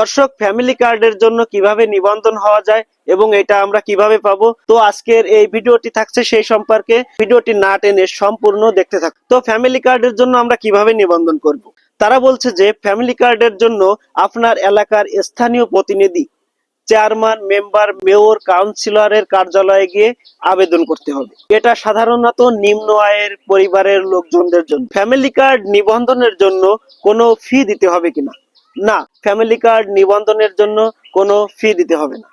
দর্শক, ফ্যামিলি কার্ডের জন্য কিভাবে নিবন্ধন হওয়া যায় এবং এটা আমরা কিভাবে পাবো, তো আজকের এই ভিডিওটি থাকছে সেই সম্পর্কে। ভিডিওটি না টেনে সম্পূর্ণ দেখতে থাক। তো ফ্যামিলি কার্ডের জন্য আমরা কিভাবে নিবন্ধন করব। তারা বলছে যে ফ্যামিলি কার্ডের জন্য আপনার এলাকার স্থানীয় প্রতিনিধি, চেয়ারম্যান, মেম্বার, মেয়র, কাউন্সিলরের কার্যালয়ে গিয়ে আবেদন করতে হবে। এটা সাধারণত নিম্ন আয়ের পরিবারের লোকজনদের জন্য। ফ্যামিলি কার্ড নিবন্ধনের জন্য কোনো ফি দিতে হবে কিনা? না, ফ্যামিলি কার্ড নিবন্ধনের জন্য কোনো ফি দিতে হবে না।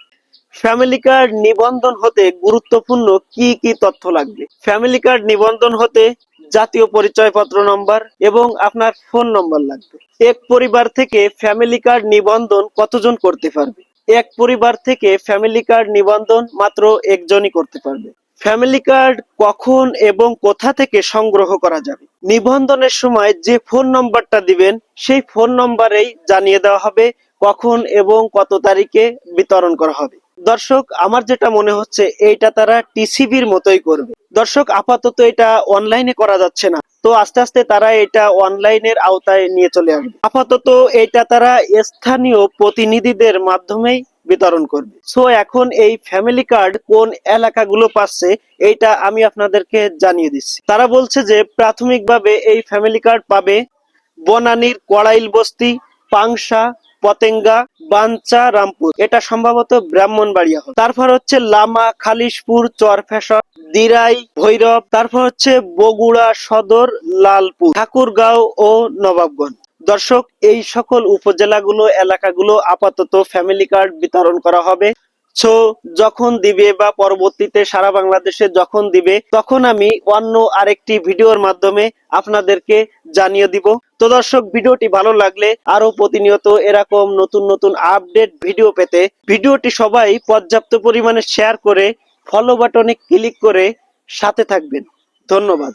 ফ্যামিলি কার্ড নিবন্ধন হতে গুরুত্বপূর্ণ কি কি তথ্য লাগবে? ফ্যামিলি কার্ড নিবন্ধন হতে জাতীয় পরিচয়পত্র নম্বর এবং আপনার ফোন নম্বর লাগবে। এক পরিবার থেকে ফ্যামিলি কার্ড নিবন্ধন কতজন করতে পারবে? এক পরিবার থেকে ফ্যামিলি কার্ড নিবন্ধন মাত্র একজনই করতে পারবে। ফ্যামিলি কার্ড কখন এবং কোথা থেকে সংগ্রহ করা যাবে? নিবন্ধনের সময় যে ফোন নম্বরটা দিবেন সেই ফোন নম্বরেই জানিয়ে দেওয়া হবে কখন এবং কত তারিখে বিতরণ করা হবে। দর্শক, আমার যেটা মনে হচ্ছে এইটা তারা টিসিবির মতোই করবে। দর্শক, আপাতত এটা অনলাইনে করা যাচ্ছে না, তো আস্তে আস্তে তারা এটা অনলাইনের আওতায় নিয়ে চলে আসবে। আপাতত এটা তারা স্থানীয় প্রতিনিধিদের মাধ্যমেই বিতরণ করবে। সো এখন এই ফ্যামিলি কার্ড কোন এলাকাগুলো পাচ্ছে এইটা আমি আপনাদেরকে জানিয়ে দিচ্ছি। তারা বলছে যে প্রাথমিকভাবে এই ফ্যামিলি কার্ড পাবে বনানীর কড়াইল বস্তি, পাংশা, পতেঙ্গা, বাঞ্চা, রামপুর, এটা সম্ভবত ব্রাহ্মণবাড়িয়া হবে। তারপর হচ্ছে লামা, খালিশপুর, চরফ্যাশন, দিরাই, ভৈরব, তারপর হচ্ছে বগুড়া সদর, লালপুর, ঠাকুরগাঁও ও নবাবগঞ্জ। দর্শক, এই সকল উপজেলাগুলো, এলাকাগুলো আপাতত ফ্যামিলি কার্ড বিতরণ করা হবে। সো যখন দিবে বা পরবর্তীতে সারা বাংলাদেশে যখন দিবে তখন আমি অন্য আরেকটি ভিডিওর মাধ্যমে আপনাদেরকে জানিয়ে দিব। তো দর্শক, ভিডিওটি ভালো লাগলে আরো প্রতিনিয়ত এরকম নতুন নতুন আপডেট ভিডিও পেতে ভিডিওটি সবাই পর্যাপ্ত পরিমাণে শেয়ার করে ফলো বাটনে ক্লিক করে সাথে থাকবেন। ধন্যবাদ।